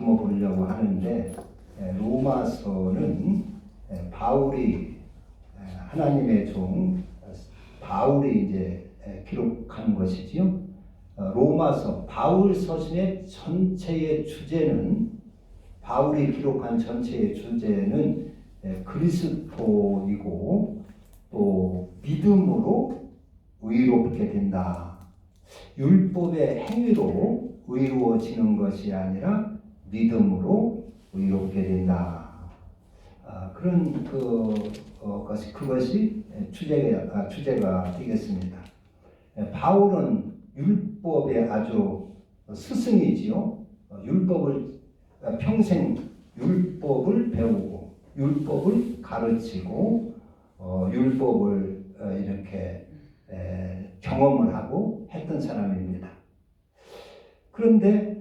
다듬어 보려고 하는데, 로마서는 바울이 하나님의 종 바울이 이제 기록한 것이지요. 로마서 바울 서신의 전체의 주제는, 바울이 기록한 전체의 주제는 그리스도이고 또 믿음으로 의롭게 된다. 율법의 행위로 의로워지는 것이 아니라 믿음으로 의롭게 된다. 그런 그것이 주제가 되겠습니다. 바울은 율법의 아주 스승이지요. 평생 율법을 배우고 율법을 가르치고 율법을 이렇게 경험을 하고 했던 사람입니다. 그런데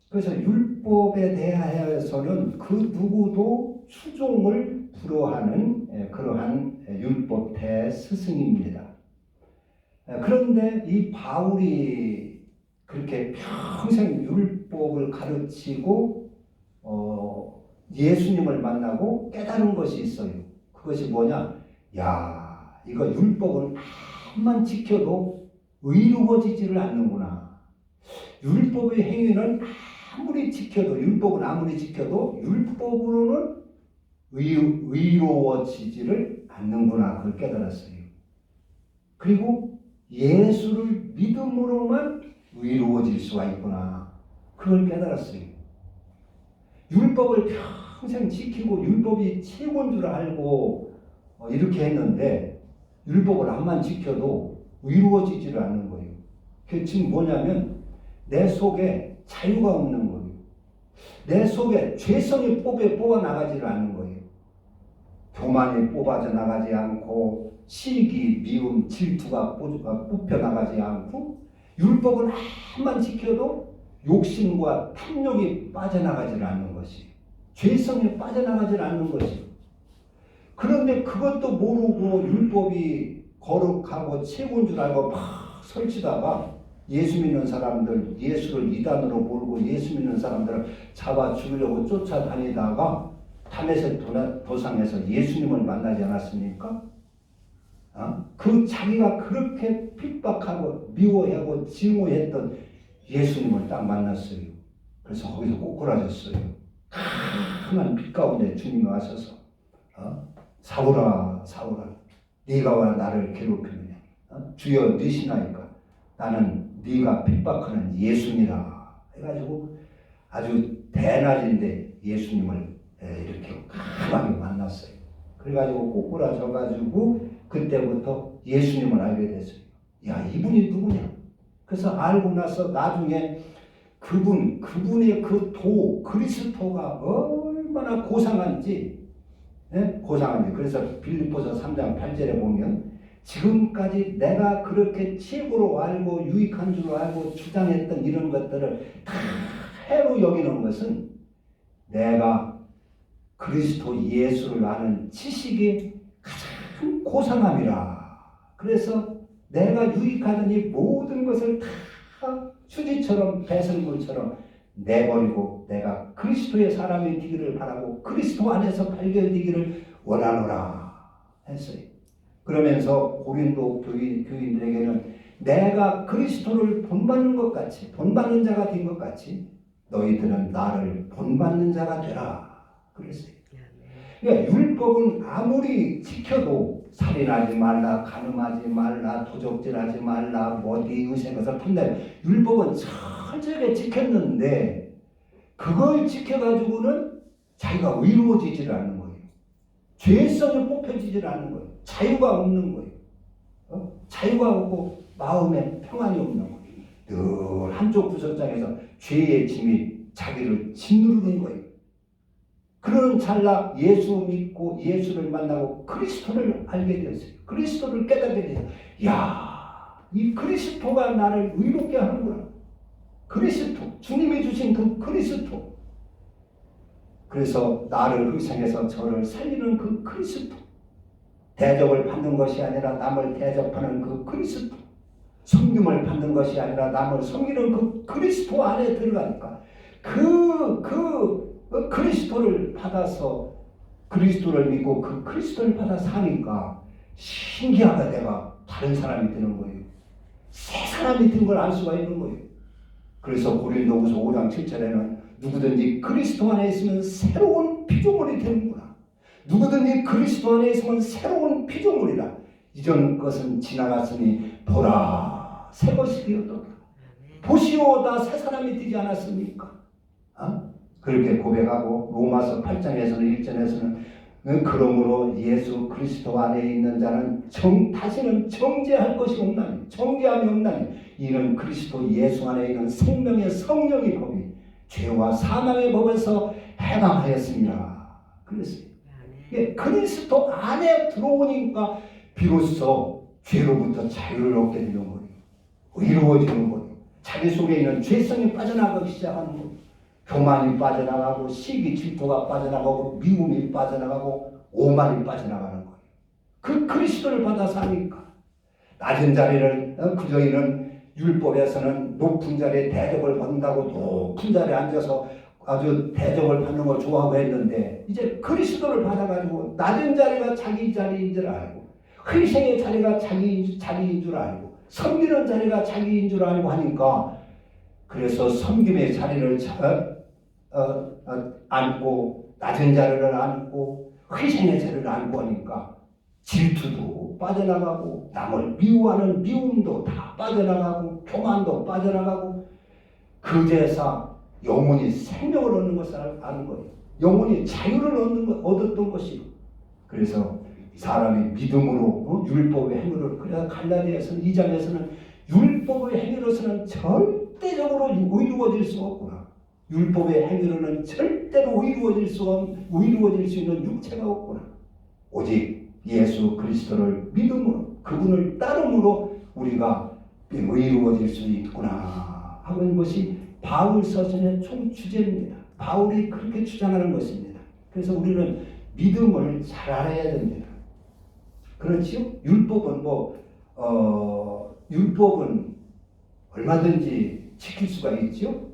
그래서 율법에 대하여서는 그 누구도 추종을 불허하는 그러한 율법 대스승입니다. 그런데 이 바울이 그렇게 평생 율법을 가르치고 예수님을 만나고 깨달은 것이 있어요. 그것이 뭐냐? 야, 이거 율법은 암만 지켜도 의로워지지를 않는구나. 율법의 행위는 율법은 아무리 지켜도 율법으로는 의로워지지를 않는구나. 그걸 깨달았어요. 그리고 예수를 믿음으로만 의로워질 수가 있구나. 그걸 깨달았어요. 율법을 평생 지키고 율법이 최고인 줄 알고 이렇게 했는데 율법을 암만 지켜도 의로워지지를 않는 거예요. 그게 지금 뭐냐면 내 속에 자유가 없는 거예요. 내 속에 죄성이 뽑아나가지를 않는 거예요. 교만이 뽑아져 나가지 않고 시기, 미움, 질투가 뽑혀나가지 않고 율법을 암만 지켜도 욕심과 탐욕이 빠져나가지 않는 것이, 죄성이 빠져나가지 않는 것이. 그런데 그것도 모르고 율법이 거룩하고 최고인 줄 알고 막 설치다가 예수 믿는 사람들, 예수를 이단으로 몰고 예수 믿는 사람들을 잡아 죽이려고 쫓아다니다가 담에색 도상에서 예수님을 만나지 않았습니까? 그 자기가 그렇게 핍박하고 미워하고 증오했던 예수님을 딱 만났어요. 그래서 거기서 꼬꾸라졌어요. 큰 빛 가운데 주님이 와셔서 사울아 사울아 네가 왜 나를 괴롭히느냐. 주여 네시나이까 나는 네가 핍박하는 예수니라 해가지고 아주 대낮인데 예수님을 이렇게 강하게 만났어요. 그래가지고 꼬꾸라져가지고 그때부터 예수님을 알게 됐어요. 야, 이분이 누구냐? 그래서 알고 나서 나중에 그분의 그 그리스도가 얼마나 고상한지, 그래서 빌립보서 3장 8절에 보면 지금까지 내가 그렇게 최고로 알고 유익한 줄 알고 주장했던 이런 것들을 다 해로 여기는 것은 내가 그리스도 예수를 아는 지식이 가장 고상함이라. 그래서 내가 유익하더니 모든 것을 다 휴지처럼 배설물처럼 내버리고 내가 그리스도의 사람이 되기를 바라고 그리스도 안에서 발견되기를 원하노라 했어요. 그러면서 고린도 교인들에게는 내가 그리스도를 본받는 것 같이, 본받는 자가 된 것 같이 너희들은 나를 본받는 자가 되라 그랬어요. 그러니까 율법은 아무리 지켜도 살인하지 말라, 간음하지 말라, 도적질하지 말라, 네 이웃의 것을 판다. 율법은 철저하게 지켰는데 그걸 지켜가지고는 자기가 의로워지질 않는 거예요. 죄성이 뽑혀지질 않는 거예요. 자유가 없는 거예요. 자유가 없고 마음에 평안이 없는 거예요. 늘 한쪽 구석장에서 죄의 짐이 자기를 짓누르는 거예요. 그러는 찰나 예수 믿고 예수를 만나고 그리스도를 알게 되었어요. 그리스도를 깨닫게 되었어요. 야, 이 그리스도가 나를 의롭게 하는구나. 그리스도, 주님이 주신 그 그리스도. 그래서 나를 희생해서 저를 살리는 그 그리스도. 대접을 받는 것이 아니라 남을 대접하는 그 그리스도. 섬김을 받는 것이 아니라 남을 섬기는 그 그리스도 안에 들어가니까 그리스도를 받아서 그리스도를 믿고 그 그리스도를 받아 사니까 신기하다. 내가 다른 사람이 되는 거예요. 새 사람이 된 걸 알 수가 있는 거예요. 그래서 고린도후서 5장 7절에는 누구든지 그리스도 안에 있으면 새로운 피조물이 되는구나. 누구든지 그리스도 안에 있으면 새로운 피조물이라. 이전 것은 지나갔으니 보라 새 것이 되었도다. 보시오 다 새 사람이 되지 않았습니까? 그렇게 고백하고 로마서 8장에서는 1절에서는 그러므로 예수 그리스도 안에 있는 자는 다시는 정죄할 것이 없나니 정죄함이 없나니 이는 그리스도 예수 안에 있는 생명의 성령의 법이 죄와 사망의 법에서 해방하였습니다. 그랬어요. 그리스도 안에 들어오니까 비로소 죄로부터 자유를 얻게 되는 거예요. 의로워지는 거예요. 자기 속에 있는 죄성이 빠져나가기 시작하는 거예요. 교만이 빠져나가고 시기 질투가 빠져나가고 미움이 빠져나가고 오만이 빠져나가는 거예요. 그 그리스도를 받아서 하니까 낮은 자리를 저희는 율법에서는 높은 자리에 대접을 받는다고 높은 자리에 앉아서 아주 대접을 받는 걸 좋아하고 했는데 이제 그리스도를 받아가지고 낮은 자리가 자기 자리인 줄 알고 회생의 자리가 자기인 줄 알고 섬기는 자리가 자기인 줄 알고 하니까 그래서 섬김의 자리를 안고 낮은 자리를 안고 회생의 자리를 안고 하니까 질투도 빠져나가고 남을 미워하는 미움도 다 빠져나가고 교만도 빠져나가고 그제서 영혼이 생명을 얻는 것을 아는 거예요. 영혼이 자유를 얻었던 것이요. 그래서 사람이 믿음으로 율법의 행위로 그래서 갈라디아서 2장에서는 율법의 행위로서는 절대적으로 의로워질 수가 없구나. 율법의 행위로는 절대로 의로워질 수 있는 육체가 없구나. 오직 예수 그리스도를 믿음으로 그분을 따름으로 우리가 의로워질 수 있구나 하는 것이 바울 서신의 총 주제입니다. 바울이 그렇게 주장하는 것입니다. 그래서 우리는 믿음을 잘 알아야 됩니다. 그렇지요? 율법은 얼마든지 지킬 수가 있죠?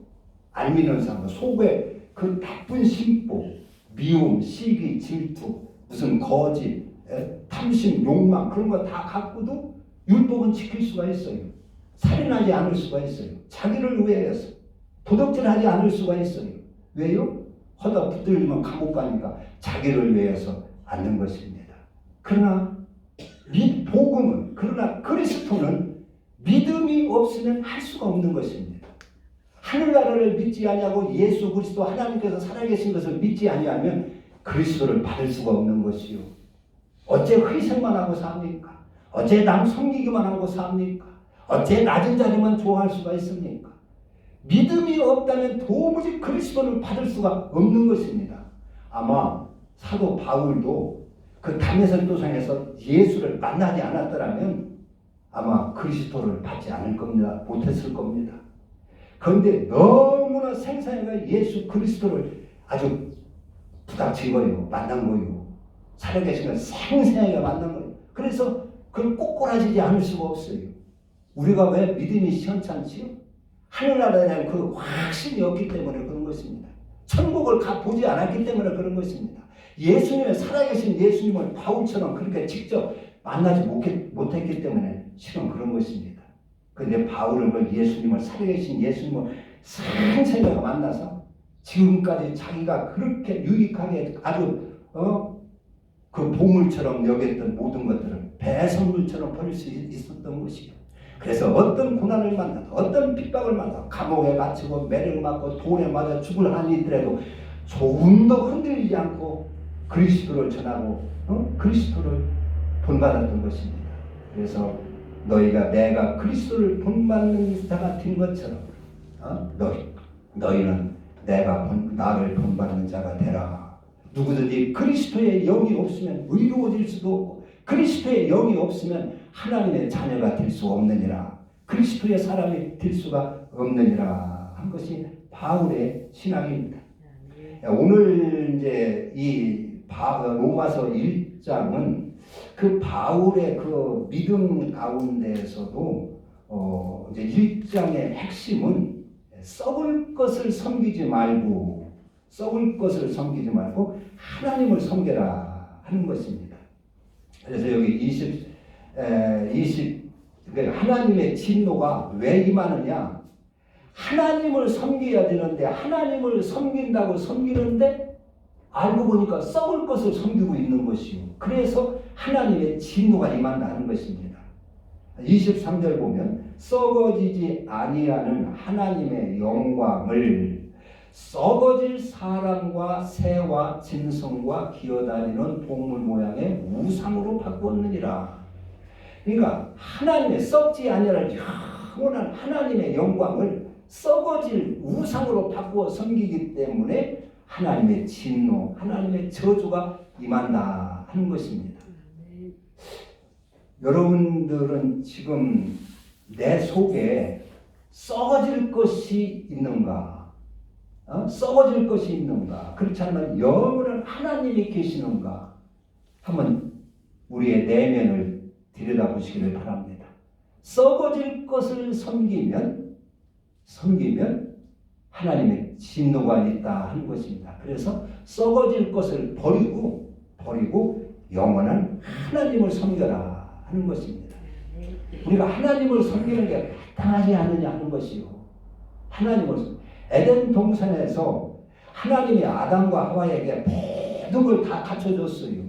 안 믿는 사람, 속에 그 나쁜 심보, 미움, 시기, 질투, 무슨 거짓, 탐심, 욕망 그런 거 다 갖고도 율법은 지킬 수가 있어요. 살인하지 않을 수가 있어요. 자기를 위해서 도덕질하지 않을 수가 있어요. 왜요? 허다 붙들리면 감옥 가니까 자기를 위해서 않는 것입니다. 그러나 그러나 그리스도는 믿음이 없으면 할 수가 없는 것입니다. 하늘나라를 믿지 아니하고 예수 그리스도 하나님께서 살아계신 것을 믿지 아니하면 그리스도를 받을 수가 없는 것이요. 어째 회색만 하고 삽니까? 어째 남 섬기기만 하고 삽니까? 어째 낮은 자리만 좋아할 수가 있습니까? 믿음이 없다면 도무지 그리스도를 받을 수가 없는 것입니다. 아마 사도 바울도 그 담에서 도상에서 예수를 만나지 않았더라면 아마 그리스도를 받지 않을 겁니다. 못했을 겁니다. 그런데 너무나 생사해가 예수 그리스도를 아주 부닥친 거예요. 만난 거예요. 살아계신 걸 생생하게 만난 거예요. 그래서 그걸 꼬꾸라지지 않을 수가 없어요. 우리가 왜 믿음이 시원찮지요? 하늘나라에 대한 그 확신이 없기 때문에 그런 것입니다. 천국을 보지 않았기 때문에 그런 것입니다. 예수님의 살아계신 예수님을 바울처럼 그렇게 직접 만나지 못했기 때문에 실은 그런 것입니다. 그런데 바울은 그 예수님을 살아계신 예수님을 생생하게 만나서 지금까지 자기가 그렇게 유익하게 아주 그 보물처럼 여겼던 모든 것들을 배설물처럼 버릴 수 있었던 것이요. 그래서 어떤 고난을 만나도 어떤 핍박을 만나도 감옥에 갇히고 매를 맞고 돌에 맞아 죽을 한이 있더라도 조금도 흔들리지 않고 그리스도를 전하고 그리스도를 본받았던 것입니다. 그래서 내가 그리스도를 본받는 자가 된 것처럼 너희는 나를 본받는 자가 되라. 누구든지 그리스도의 영이 없으면 의로워질 수도 없고 그리스도의 영이 없으면 하나님의 자녀가 될 수 없느니라. 그리스도의 사람이 될 수가 없느니라 한 것이 바울의 신앙입니다. 오늘 이제 이 로마서 1장은 그 바울의 그 믿음 가운데에서도 이제 1장의 핵심은 썩을 것을 섬기지 말고 하나님을 섬겨라 하는 것입니다. 그래서 여기 20 그러니까 하나님의 진노가 왜 임하느냐? 하나님을 섬겨야 되는데 하나님을 섬긴다고 섬기는데 알고 보니까 썩을 것을 섬기고 있는 것이요. 그래서 하나님의 진노가 임한다는 것입니다. 23절 보면 썩어지지 아니하는 하나님의 영광을 썩어질 사람과 새와 짐승과 기어다니는 동물 모양의 우상으로 바꾸었느니라. 그러니까 하나님의 썩지 아니할 영원한 하나님의 영광을 썩어질 우상으로 바꾸어 섬기기 때문에 하나님의 진노, 하나님의 저주가 임한다 하는 것입니다. 여러분들은 지금 내 속에 썩어질 것이 있는가? 썩어질 것이 있는가? 그렇지 않으면 영원한 하나님이 계시는가? 한번 우리의 내면을 들여다보시기를 바랍니다. 썩어질 것을 섬기면 하나님의 진노가 있다 하는 것입니다. 그래서 썩어질 것을 버리고 영원한 하나님을 섬겨라 하는 것입니다. 우리가 하나님을 섬기는 게 마땅하지 않느냐 하는 것이요. 에덴 동산에서 하나님이 아담과 하와에게 모든 걸 다 갖춰줬어요.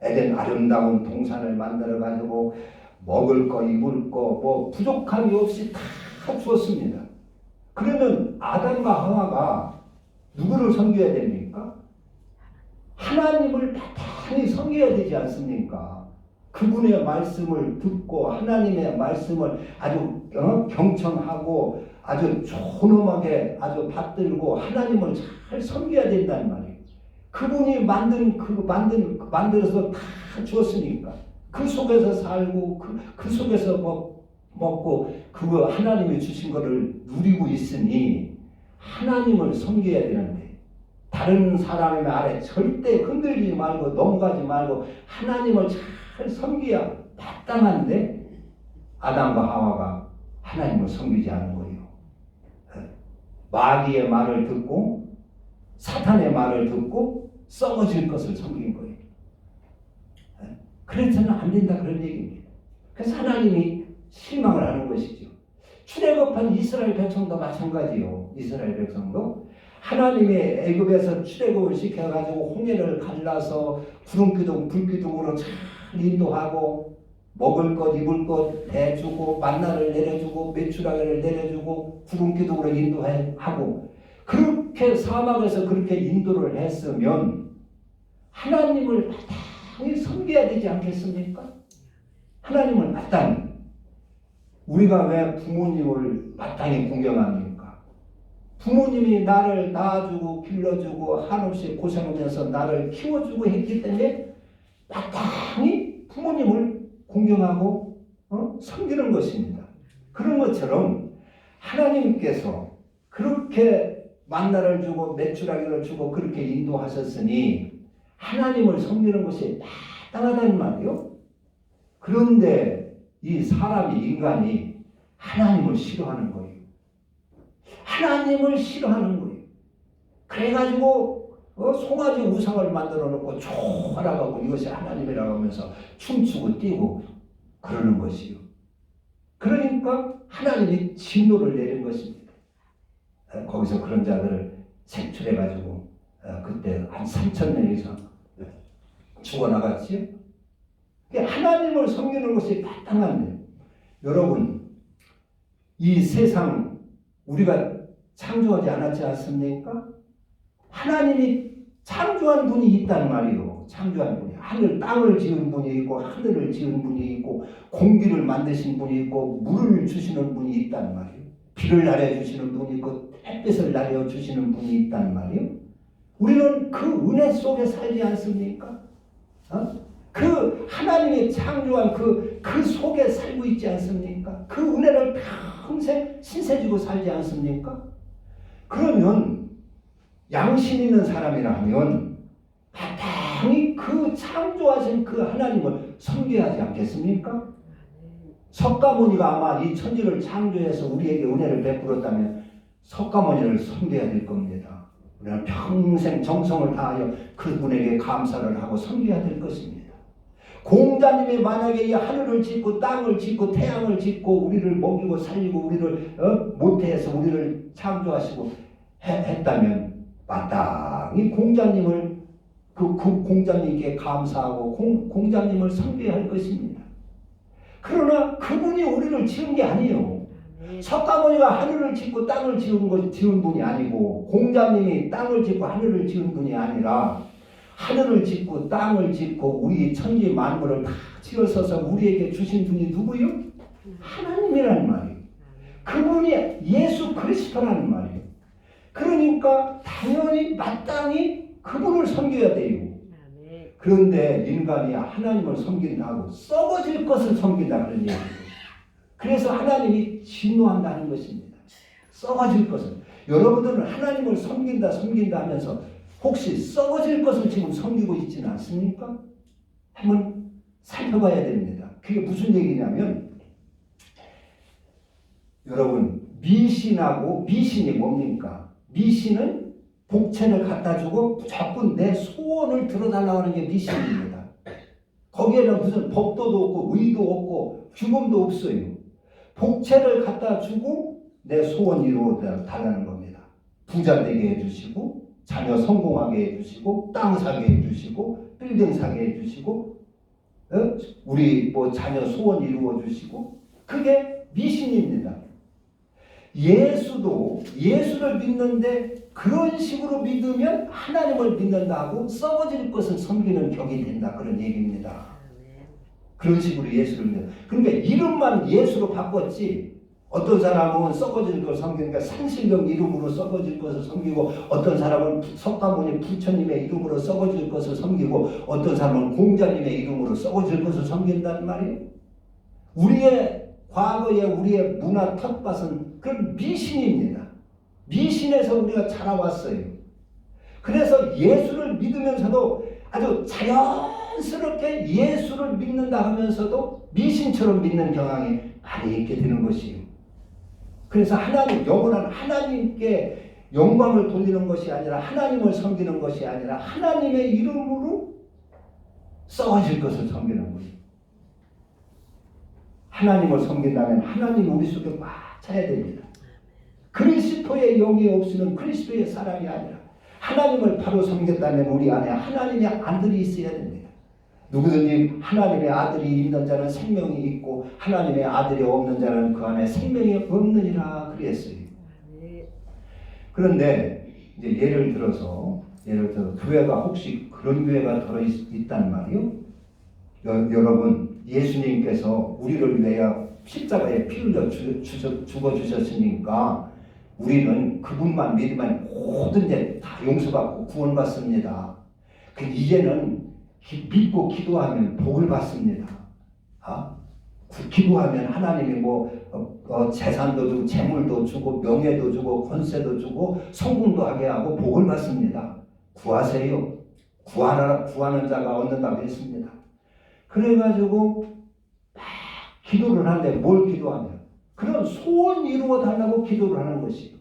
에덴 아름다운 동산을 만들어 가지고 먹을 거, 입을 거, 뭐 부족함이 없이 다 주었습니다. 그러면 아담과 하와가 누구를 섬겨야 됩니까? 하나님을 마땅히 섬겨야 되지 않습니까? 그분의 말씀을 듣고 하나님의 말씀을 아주 경청하고 아주 존엄하게 아주 받들고 하나님을 잘 섬겨야 된다는 말이에요. 그분이 만들어서 다 주었으니까 그 속에서 살고 그 속에서 먹고 그거 하나님이 주신 것을 누리고 있으니 하나님을 섬겨야 되는데 다른 사람의 아래 절대 흔들리지 말고 넘어가지 말고 하나님을 잘 섬겨야 마땅한데 아담과 하와가 하나님을 섬기지 않은 거예요. 마귀의 말을 듣고 사탄의 말을 듣고 썩어질 것을 섬긴 거예요. 그래서는 안 된다 그런 얘기입니다. 그래서 하나님이 실망을 하는 것이죠. 출애굽한 이스라엘 백성도 마찬가지요. 이스라엘 백성도 하나님이 애굽에서 출애굽을 시켜가지고 홍해를 갈라서 구름기둥 불기둥으로 잘 인도하고 먹을 것 입을 것 대주고 만나를 내려주고 메추라기를 내려주고 구름기둥으로 인도하고 그렇게 사막에서 그렇게 인도를 했으면 하나님을 마땅히 섬겨야 되지 않겠습니까? 하나님을 마땅히. 우리가 왜 부모님을 마땅히 공경합니까? 부모님이 나를 낳아주고 길러주고 한없이 고생하면서 나를 키워주고 했기 때문에 마땅히 부모님을 공경하고 섬기는 것입니다. 그런 것처럼 하나님께서 그렇게 만나를 주고 메추라기를 주고 그렇게 인도하셨으니 하나님을 섬기는 것이 마땅하다는 말이요. 그런데 이 인간이 하나님을 싫어하는 거예요. 하나님을 싫어하는 거예요. 그래가지고 송아지 우상을 만들어 놓고 초라하고 이것이 하나님이라고 하면서 춤추고 뛰고 그러는 것이요. 그러니까 하나님이 진노를 내린 것입니다. 거기서 그런 자들을 색출해가지고 그때 한 3,000명 이상 죽어나갔지요. 하나님을 섬기는 것이 마땅한데 여러분 이 세상 우리가 창조하지 않았지 않습니까? 하나님이 창조한 분이 있단 말이에요. 창조한 분이 하늘 땅을 지은 분이 있고 하늘을 지은 분이 있고 공기를 만드신 분이 있고 물을 주시는 분이 있단 말이에요. 비를 내려주시는 분이 있고 햇빛을 내려주시는 분이 있단 말이에요. 우리는 그 은혜 속에 살지 않습니까? 그 하나님이 창조한 그 속에 살고 있지 않습니까? 그 은혜를 평생 신세지고 살지 않습니까? 그러면 양심 있는 사람이라면 마땅히 그 창조하신 그 하나님을 섬겨야 하지 않겠습니까? 석가모니가 아마 이 천지를 창조해서 우리에게 은혜를 베풀었다면 석가모니를 섬겨야 될 겁니다. 우리는 평생 정성을 다하여 그분에게 감사를 하고 섬겨야 될 것입니다. 공자님이 만약에 이 하늘을 짓고 땅을 짓고 태양을 짓고 우리를 먹이고 살리고 우리를 모태해서 우리를 창조하시고 했다면 마땅히 공자님을 그 공자님께 감사하고 공자님을 섬겨야 할 것입니다. 그러나 그분이 우리를 지은 게 아니에요. 석가모니가 하늘을 짓고 땅을 지은 분이 아니고 공자님이 땅을 짓고 하늘을 지은 분이 아니라 하늘을 짓고 땅을 짓고 우리 천지 만물을 다 지어서서 우리에게 주신 분이 누구요? 하나님이라는 말이에요. 그분이 예수 그리스도라는 말이에요. 그러니까 당연히 마땅히 그분을 섬겨야 돼요. 그런데 인간이 하나님을 섬긴다고 썩어질 것을 섬긴다 그런 얘기예요. 그래서 하나님이 진노한다는 것입니다. 썩어질 것을. 여러분들은 하나님을 섬긴다 하면서 혹시 썩어질 것을 지금 섬기고 있지는 않습니까? 한번 살펴봐야 됩니다. 그게 무슨 얘기냐면 여러분 미신이 뭡니까? 미신은 복채를 갖다 주고 무조건 내 소원을 들어달라고 하는 게 미신입니다. 거기에는 무슨 법도도 없고 의도 없고 규범도 없어요. 복채를 갖다 주고 내 소원 이루어 달라는 겁니다. 부자 되게 해주시고 자녀 성공하게 해주시고 땅 사게 해주시고 빌딩 사게 해주시고 우리 자녀 소원 이루어 주시고 그게 미신입니다. 예수를 믿는데 그런 식으로 믿으면 하나님을 믿는다고 썩어질 것을 섬기는 격이 된다 그런 얘기입니다. 그런 식으로 예수를 믿는. 그러니까 이름만 예수로 바꿨지 어떤 사람은 썩어질 것을 섬기니까 산신령 이름으로 썩어질 것을 섬기고 어떤 사람은 석가모니 부처님의 이름으로 썩어질 것을 섬기고 어떤 사람은 공자님의 이름으로 썩어질 것을 섬긴다는 말이에요. 우리의 과거의 우리의 문화 텃밭은 그런 미신입니다. 미신에서 우리가 자라왔어요. 그래서 예수를 믿으면서도 아주 자연스럽게 예수를 믿는다 하면서도 미신처럼 믿는 경향이 많이 있게 되는 것이에요. 그래서 영원한 하나님께 영광을 돌리는 것이 아니라 하나님을 섬기는 것이 아니라 하나님의 이름으로 썩어질 것을 섬기는 거예요. 하나님을 섬긴다면 하나님이 우리 속에 꽉 차야 됩니다. 그리스도의 영이 없으면 그리스도의 사람이 아니라 하나님을 바로 섬겼다면 우리 안에 하나님의 아들이 있어야 됩니다. 누구든지 하나님의 아들이 있는 자는 생명이 있고 하나님의 아들이 없는 자는 그 안에 생명이 없느니라 그랬어요. 그런데 이제 예를 들어서 교회가 혹시 그런 교회가 들어있단 말이요. 여러분 예수님께서 우리를 위하여 십자가에 피 흘려 죽어주셨으니까 우리는 그분만 믿으면 모든 죄 다 용서받고 구원받습니다. 이제는 믿고 기도하면 복을 받습니다. 기도하면 하나님이 재산도 주고 재물도 주고 명예도 주고 권세도 주고 성공도 하게 하고 복을 받습니다. 구하세요. 구하는 자가 얻는다고 했습니다. 그래가지고 막 기도를 하는데 뭘 기도하냐? 그런 소원 이루어 달라고 기도를 하는 것이에요.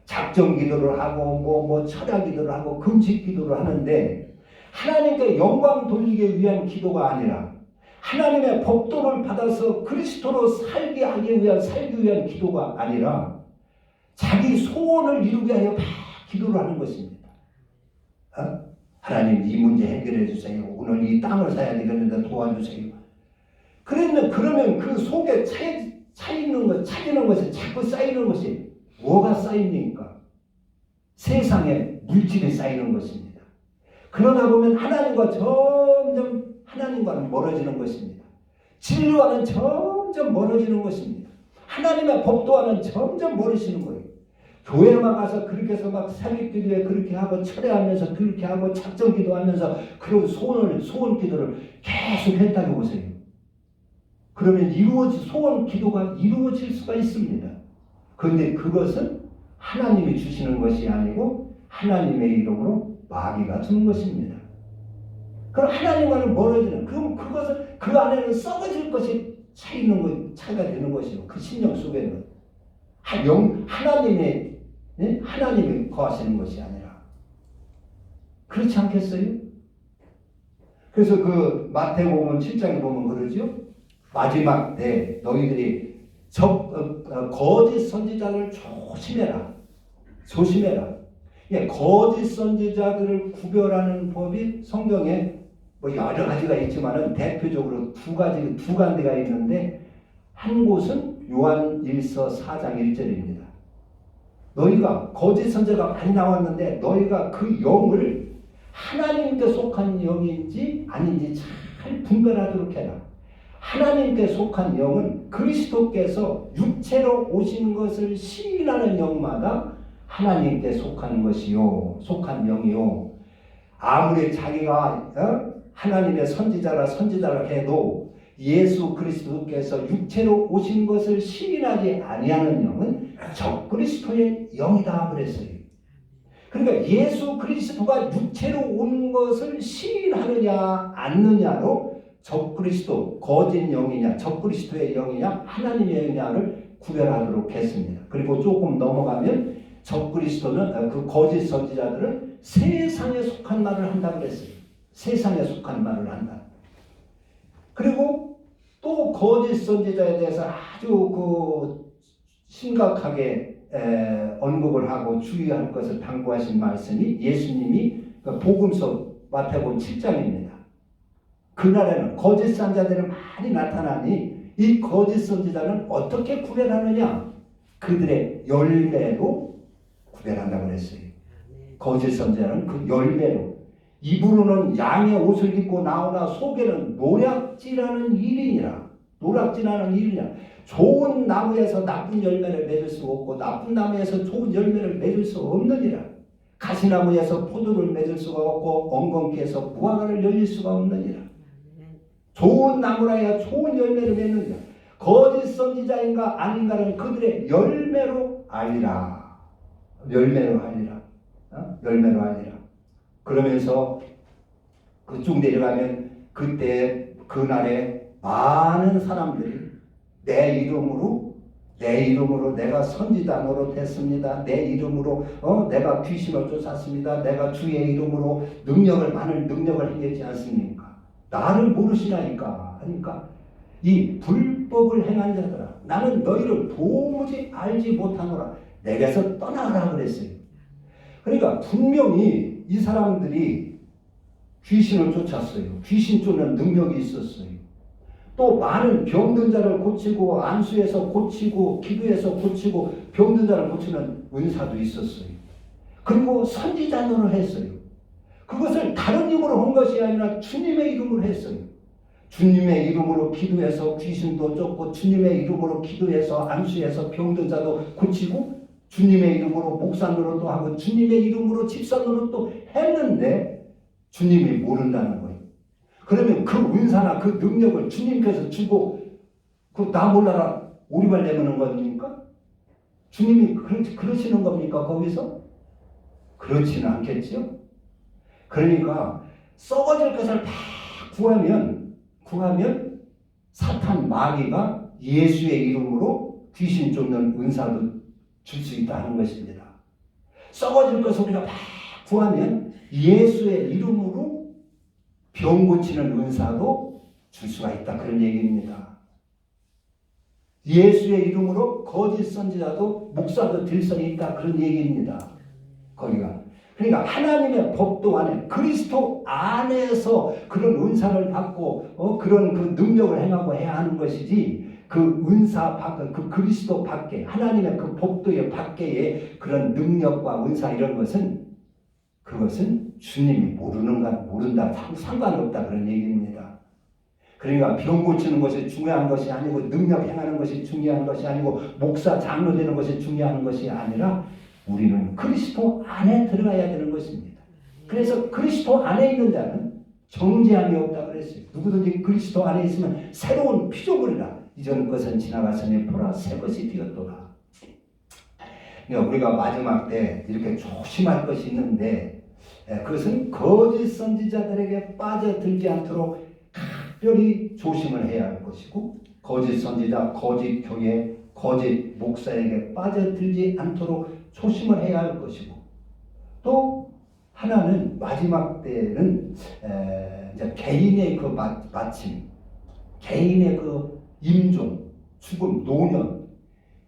작정 기도를 하고 철야 기도를 하고 금식 기도를 하는데 하나님께 영광 돌리기 위한 기도가 아니라 하나님의 법도를 받아서 그리스도로 살기 위한 기도가 아니라 자기 소원을 이루기 위하여 막 기도를 하는 것입니다. 하나님 이 문제 해결해 주세요. 오늘 이 땅을 사야 되겠는데 도와주세요. 그러면 그 속에 차이는 것이 자꾸 쌓이는 것이 뭐가 쌓입니까? 세상에 물질이 쌓이는 것입니다. 그러다 보면 하나님과는 멀어지는 것입니다. 진리와는 점점 멀어지는 것입니다. 하나님의 법도와는 점점 멀어지는 거예요. 교회만 가서 그렇게 해서 막 새벽 기도에 그렇게 하고 철회하면서 그렇게 하고 작정 기도하면서 그런 소원 기도를 계속 했다고 보세요. 그러면 소원 기도가 이루어질 수가 있습니다. 그런데 그것은 하나님이 주시는 것이 아니고 하나님의 이름으로 마귀가 주는 것입니다. 그럼 하나님과는 멀어지는, 그럼 그것은 그 안에는 썩어질 것이 차이가 되는 것이요. 그 신령 속에는 하나님의 예? 하나님이 거하시는 것이 아니라. 그렇지 않겠어요? 그래서 그 마태복음 7장에 보면 그러죠. 마지막 때 너희들이 거짓 선지자를 조심해라. 조심해라. 예, 거짓 선지자들을 구별하는 법이 성경에 뭐 여러 가지가 있지만은 대표적으로 두 간데가 있는데, 한 곳은 요한 1서 4장 1절입니다. 너희가 거짓 선지자가 많이 나왔는데 너희가 그 영을 하나님께 속한 영인지 아닌지 잘 분별하도록 해라. 하나님께 속한 영은 그리스도께서 육체로 오신 것을 시인하는 영마다 하나님께 속한 것이요, 속한 영이요. 아무리 자기가 하나님의 선지자라 해도 예수 그리스도께서 육체로 오신 것을 시인하지 아니하는 영은 적그리스도의 영이다 그랬어요. 그러니까 예수 그리스도가 육체로 온 것을 시인하느냐 않느냐로 적그리스도, 거짓 영이냐 적그리스도의 영이냐 하나님의 영이냐를 구별하도록 했습니다. 그리고 조금 넘어가면 적그리스도는, 그 거짓 선지자들은 세상에 속한 말을 한다 그랬어요. 세상에 속한 말을 한다. 그리고 또 거짓 선지자에 대해서 아주 심각하게 언급을 하고 주의할 것을 당부하신 말씀이 예수님이 복음서 마태복음 7장입니다. 그날에는 거짓 선지자들이 많이 나타나니 이 거짓 선지자는 어떻게 구별하느냐? 그들의 열매로 구별한다고 그랬어요. 거짓 선지자는 그 열매로. 입으로는 양의 옷을 입고 나오나 속에는 노략질하는 일이니라. 노략질하는 일이냐. 좋은 나무에서 나쁜 열매를 맺을 수 없고 나쁜 나무에서 좋은 열매를 맺을 수 없느니라. 가시나무에서 포도를 맺을 수가 없고 엉겅퀴에서 무화과를 열릴 수가 없느니라. 좋은 나무라 해야 좋은 열매를 맺느니라. 거짓 선지자인가 아닌가는 그들의 열매로 알리라. 열매로 알리라. 열매로 알리라. 그러면서 그쪽 내려가면 그때 그날에 많은 사람들이 내 이름으로 내가 선지자 노릇했습니다. 내 이름으로 내가 귀신을 쫓았습니다. 내가 주의 이름으로 많은 능력을 행했지 않습니까? 나를 모르시나이까 하니까 이 불법을 행한 자들아 나는 너희를 도무지 알지 못하노라. 내게서 떠나가라 그랬어요. 그러니까 분명히 이 사람들이 귀신을 쫓았어요. 귀신 쫓는 능력이 있었어요. 또 많은 병든 자를 고치고 안수해서 고치고 기도해서 고치고 병든 자를 고치는 은사도 있었어요. 그리고 선지자 노릇을 했어요. 그것을 다른 이름으로 한 것이 아니라 주님의 이름으로 했어요. 주님의 이름으로 기도해서 귀신도 쫓고 주님의 이름으로 기도해서 안수해서 병든 자도 고치고 주님의 이름으로 목사 노릇도 하고 주님의 이름으로 집사 노릇도 했는데 주님이 모른다는 거예요. 그러면 그 은사나 그 능력을 주님께서 주고 나 몰라라 오리발 내미는 겁니까? 주님이 그러시는 겁니까 거기서? 그렇지는 않겠죠. 그러니까 썩어질 것을 다 구하면 사탄 마귀가 예수의 이름으로 귀신 쫓는 은사도 줄 수 있다는 것입니다. 썩어질 것을 우리가 다 구하면 예수의 이름으로 병 고치는 은사도 줄 수가 있다 그런 얘기입니다. 예수의 이름으로 거짓 선지자도 목사도 될 수 있다 그런 얘기입니다. 거기가. 그러니까 하나님의 법도 안에 그리스도 안에서 그런 은사를 받고 그런 그 능력을 행하고 해야 하는 것이지 그 은사 밖, 그 그리스도 밖에 하나님의 그 법도의 밖에의 그런 능력과 은사 이런 것은 그것은 주님이 모른다 상관없다 그런 얘기입니다. 그러니까 병 고치는 것이 중요한 것이 아니고 능력 행하는 것이 중요한 것이 아니고 목사 장로 되는 것이 중요한 것이 아니라 우리는 그리스도 안에 들어가야 되는 것입니다. 그래서 그리스도 안에 있는 자는 정죄함이 없다 그랬어요. 누구든지 그리스도 안에 있으면 새로운 피조물이라. 이전 것은 지나갔으니 보라 새 것이 되었도다. 그러니까 우리가 마지막 때 이렇게 조심할 것이 있는데 그것은 거짓 선지자들에게 빠져들지 않도록 각별히 조심을 해야 할 것이고 거짓 선지자, 거짓 교회, 거짓 목사에게 빠져들지 않도록 조심을 해야 할 것이고, 또 하나는 마지막 때는 이제 개인의 그 마침, 개인의 그 임종, 죽음, 노년,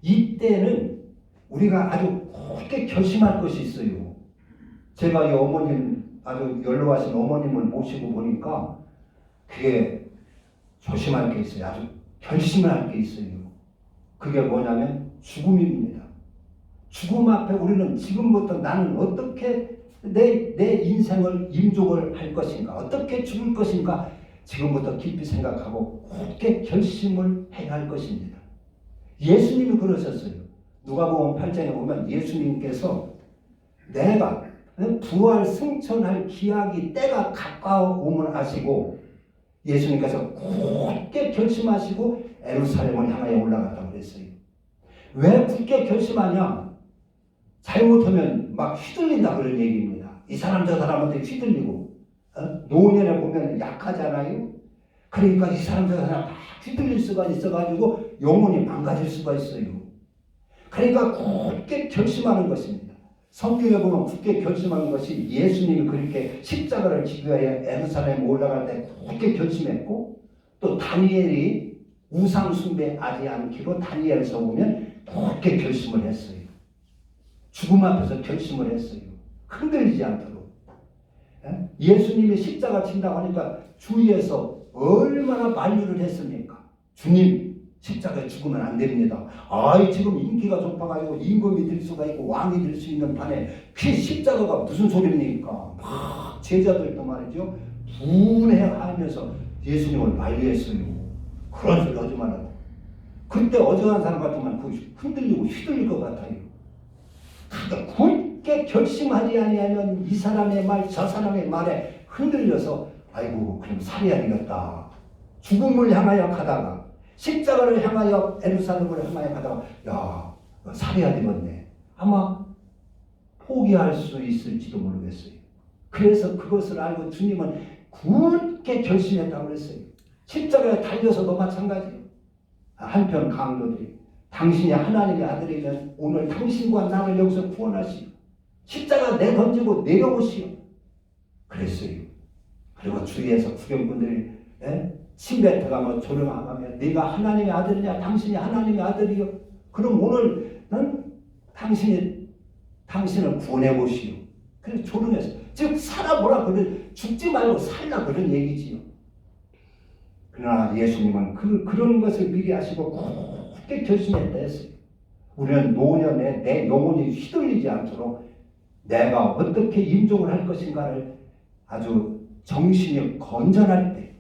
이때는 우리가 아주 굳게 결심할 것이 있어요. 제가 이 어머님, 아주 연로하신 어머님을 모시고 보니까 그게 조심할 게 있어요. 아주 결심을 할 게 있어요. 그게 뭐냐면 죽음입니다. 죽음 앞에 우리는 지금부터 나는 어떻게 내 인생을 임종을 할 것인가, 어떻게 죽을 것인가, 지금부터 깊이 생각하고 굳게 결심을 해야 할 것입니다. 예수님이 그러셨어요. 누가복음 8장에 보면 예수님께서 내가 부활 승천할 기약이 때가 가까워오면 하시고, 예수님께서 굳게 결심하시고 예루살렘을 향하여 올라갔다고 그랬어요. 왜 굳게 결심하냐? 잘못하면 막 휘둘린다 그런 얘기입니다. 이 사람 저 사람한테 휘둘리고, 노년에 보면 약하잖아요. 그러니까 이 사람 저 사람 다 휘둘릴 수가 있어가지고 영혼이 망가질 수가 있어요. 그러니까 굳게 결심하는 것입니다. 성경에 보면 굳게 결심하는 것이, 예수님이 그렇게 십자가를 지기 위하여 예루살렘에 올라갈 때 굳게 결심했고, 또 다니엘이 우상 숭배하지 않기로 다니엘에서 보면 굳게 결심을 했어요. 죽음 앞에서 결심을 했어요. 흔들리지 않도록. 예수님이 십자가 친다고 하니까 주위에서 얼마나 만류를 했습니까? 주님, 십자가에 죽으면 안 됩니다. 지금 인기가 높아가지고 임금이 될 수가 있고 왕이 될 수 있는 판에 그 십자가가 무슨 소리입니까? 막 제자들도 말이죠, 분해하면서 예수님을 만류했어요. 그런 소리 하지 말라고. 그때 어정한 사람 같으면 흔들리고 휘둘릴 것 같아요. 그러니까 굳게 결심하지 아니하면 이 사람의 말 저 사람의 말에 흔들려서 아이고 그럼 살해야 되겠다. 죽음을 향하여 가다가, 십자가를 향하여 예루살렘을 향하여 가다가 야 살해야 되겠네. 아마 포기할 수 있을지도 모르겠어요. 그래서 그것을 알고 주님은 굳게 결심했다고 그랬어요. 십자가에 달려서도 마찬가지예요. 한편 강도들이 당신이 하나님의 아들이면 오늘 당신과 나를 여기서 구원하시오. 십자가 내던지고 내려오시오. 그랬어요. 그리고 주위에서 구경꾼들이 침뱉어가며 조롱하며 네가 하나님의 아들이냐, 당신이 하나님의 아들이요. 그럼 오늘은 당신을 구원해 보시오. 그래서 조롱했어요. 즉 살아보라, 그런 죽지 말고 살라 그런 얘기지요. 그러나 예수님은 그런 것을 미리 하시고 굳게 결심했다 했어요. 우리는 노년에 내 영혼이 휘둘리지 않도록 내가 어떻게 임종을 할 것인가를 아주 정신이 건전할 때,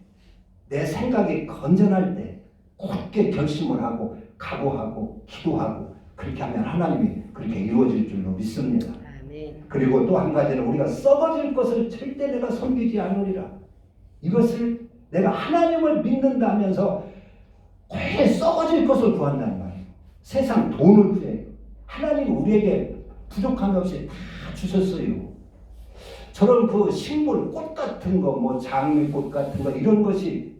내 생각이 건전할 때 굳게 결심을 하고 각오하고 기도하고 그렇게 하면 하나님이 그렇게 이루어질 줄로 믿습니다. 아멘. 그리고 또 한 가지는 우리가 썩어질 것을 절대 내가 섬기지 않으리라. 이것을 내가 하나님을 믿는다면서 왜 썩어질 것을 구한다는 말이에요. 세상 돈을 구해요. 하나님이 우리에게 부족함이 없이 다 주셨어요. 저런 그 식물, 꽃 같은 거, 뭐 장미꽃 같은 거, 이런 것이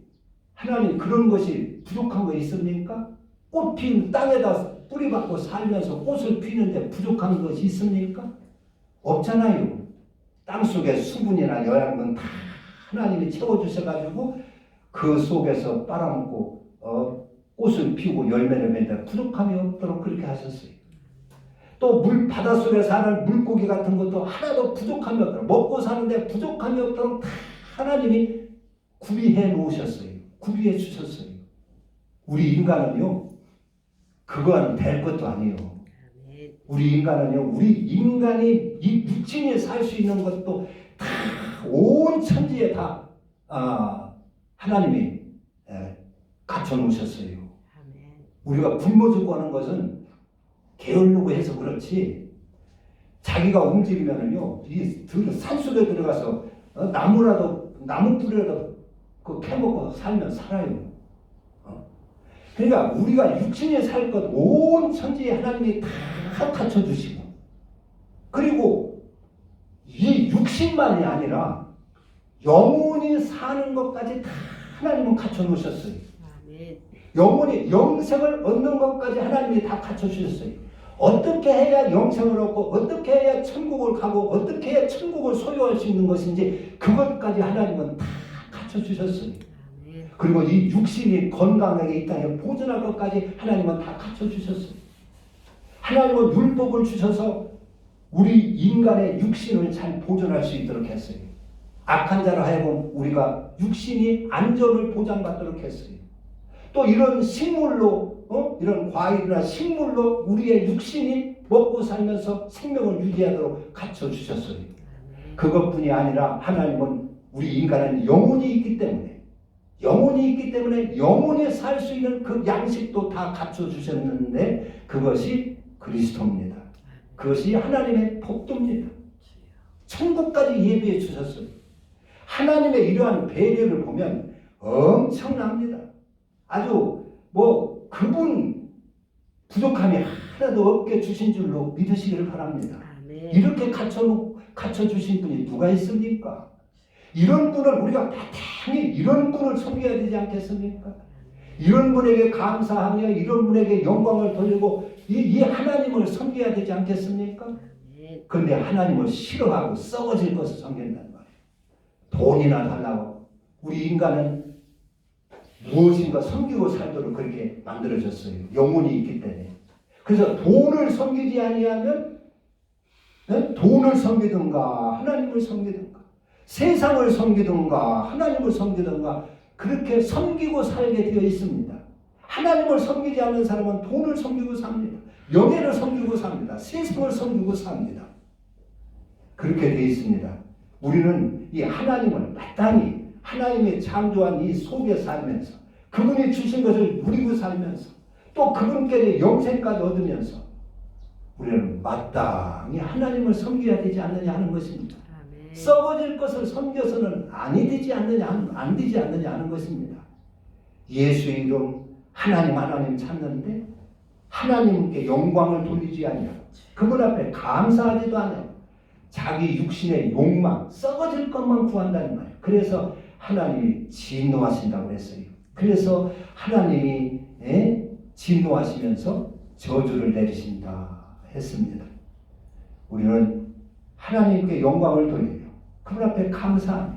하나님 그런 것이 부족한 거 있습니까? 꽃 피는 땅에다 뿌리 박고 살면서 꽃을 피는데 부족한 것이 있습니까? 없잖아요. 땅 속에 수분이나 영양분 다 하나님이 채워주셔가지고 그 속에서 빨아먹고 꽃을 피우고 열매를 맺는데 부족함이 없도록 그렇게 하셨어요. 또 바닷속에 사는 물고기 같은 것도 하나도 부족함이 없도록, 먹고 사는데 부족함이 없도록 다 하나님이 구비해 놓으셨어요. 구비해 주셨어요. 우리 인간은요, 그거는 될 것도 아니에요. 우리 인간이 이 육신에 살 수 있는 것도 다 온 천지에 다 하나님이 갖춰 놓으셨어요. 우리가 굶어 죽고 하는 것은 게으르고 해서 그렇지, 자기가 움직이면은요, 이 산속에 들어가서 나무 뿌리라도 그 캐먹고 살면 살아요. 그러니까 우리가 육신에 살 것 온 천지에 하나님이 다 갖춰주시고, 그리고 이 육신만이 아니라 영혼이 사는 것까지 다 하나님은 갖춰 놓으셨어요. 영혼이 영생을 얻는 것까지 하나님이 다 갖춰 주셨어요. 어떻게 해야 영생을 얻고 어떻게 해야 천국을 가고 어떻게 해야 천국을 소유할 수 있는 것인지 그것까지 하나님은 다 갖춰주셨어요. 그리고 이 육신이 건강하게 이 땅에 보존할 것까지 하나님은 다 갖춰주셨어요. 하나님은 율법을 주셔서 우리 인간의 육신을 잘 보존할 수 있도록 했어요. 악한 자로 하여금 우리가 육신이 안전을 보장받도록 했어요. 또 이런 식물로 이런 과일이나 식물로 우리의 육신이 먹고 살면서 생명을 유지하도록 갖춰주셨어요. 그것뿐이 아니라 하나님은 우리 인간은 영혼이 있기 때문에 영혼이 살 수 있는 그 양식도 다 갖춰주셨는데 그것이 그리스도입니다. 그것이 하나님의 복도입니다. 천국까지 예비해 주셨어요. 하나님의 이러한 배려를 보면 엄청납니다. 아주 그분 부족함이 하나도 없게 주신 줄로 믿으시기를 바랍니다. 이렇게 갖춰주신 분이 누가 있습니까? 이런 분을 우리가 마땅히 이런 분을 섬겨야 되지 않겠습니까? 이런 분에게 감사하며 이런 분에게 영광을 돌리고 이 하나님을 섬겨야 되지 않겠습니까? 그런데 하나님을 싫어하고 썩어질 것을 섬긴단 말이에요. 돈이나 달라고. 우리 인간은 무엇인가 섬기고 살도록 그렇게 만들어졌어요. 영혼이 있기 때문에. 그래서 돈을 섬기지 아니하면 돈을 섬기든가 하나님을 섬기든가 세상을 섬기든가 하나님을 섬기든가 그렇게 섬기고 살게 되어 있습니다. 하나님을 섬기지 않는 사람은 돈을 섬기고 삽니다. 명예를 섬기고 삽니다. 세상을 섬기고 삽니다. 그렇게 되어 있습니다. 우리는 이 하나님을 마땅히 하나님의 창조한 이 속에 살면서 그분이 주신 것을 누리고 살면서 또 그분께 영생까지 얻으면서 우리는 마땅히 하나님을 섬겨야 되지 않느냐 하는 것입니다. 아멘. 썩어질 것을 섬겨서는 안 되지 않느냐 하는 것입니다. 예수의 이름 하나님 찾는데 하나님께 영광을 돌리지 아니하고 그분 앞에 감사하지도 않아요. 자기 육신의 욕망 썩어질 것만 구한다는 말이에요. 그래서 하나님이 진노하신다고 했어요. 그래서 하나님이 진노하시면서 저주를 내리신다 했습니다. 우리는 하나님께 영광을 돌리며 그분 앞에 감사하며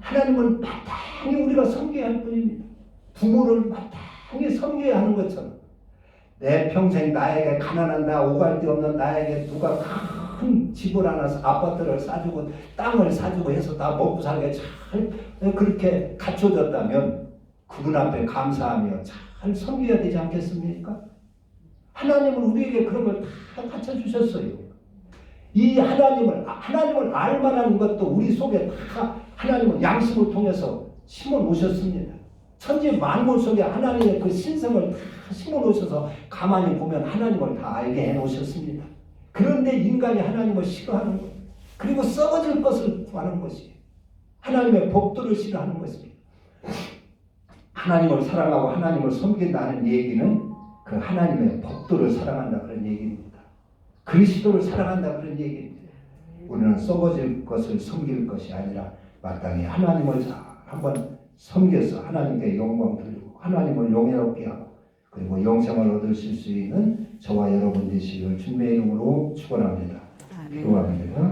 하나님은 마땅히 우리가 섬겨야 할 뿐입니다. 부모를 마땅히 섬겨야 하는 것처럼 내 평생 나에게 가난한 오갈 데 없는 나에게 누가 큰 집을 하나 아파트를 사주고 땅을 사주고 해서 다 먹고 살게 잘 그렇게 갖춰졌다면 그분 앞에 감사하며 잘 섬겨야 되지 않겠습니까? 하나님은 우리에게 그런 걸 다 갖춰주셨어요. 이 하나님을 알만한 것도 우리 속에 다 하나님은 양심을 통해서 심어 놓으셨습니다. 천지 만물 속에 하나님의 그 신성을 다 심어 놓으셔서 가만히 보면 하나님을 다 알게 해 놓으셨습니다. 그런데 인간이 하나님을 싫어하는 거예요. 그리고 썩어질 것을 구하는 것이에요. 하나님의 법도를 싫어하는 것입니다. 하나님을 사랑하고 하나님을 섬긴다는 얘기는 그 하나님의 법도를 사랑한다 그런 얘기입니다. 그리스도를 사랑한다 그런 얘기입니다. 우리는 썩어질 것을 섬길 것이 아니라 마땅히 하나님을 잘 한번 섬겨서 하나님께 영광 돌리고 하나님을 영예롭게 하고 그리고 영생을 얻으실 수 있는 저와 여러분 되시기를 주님의 이름으로 축원합니다. 기도합니다.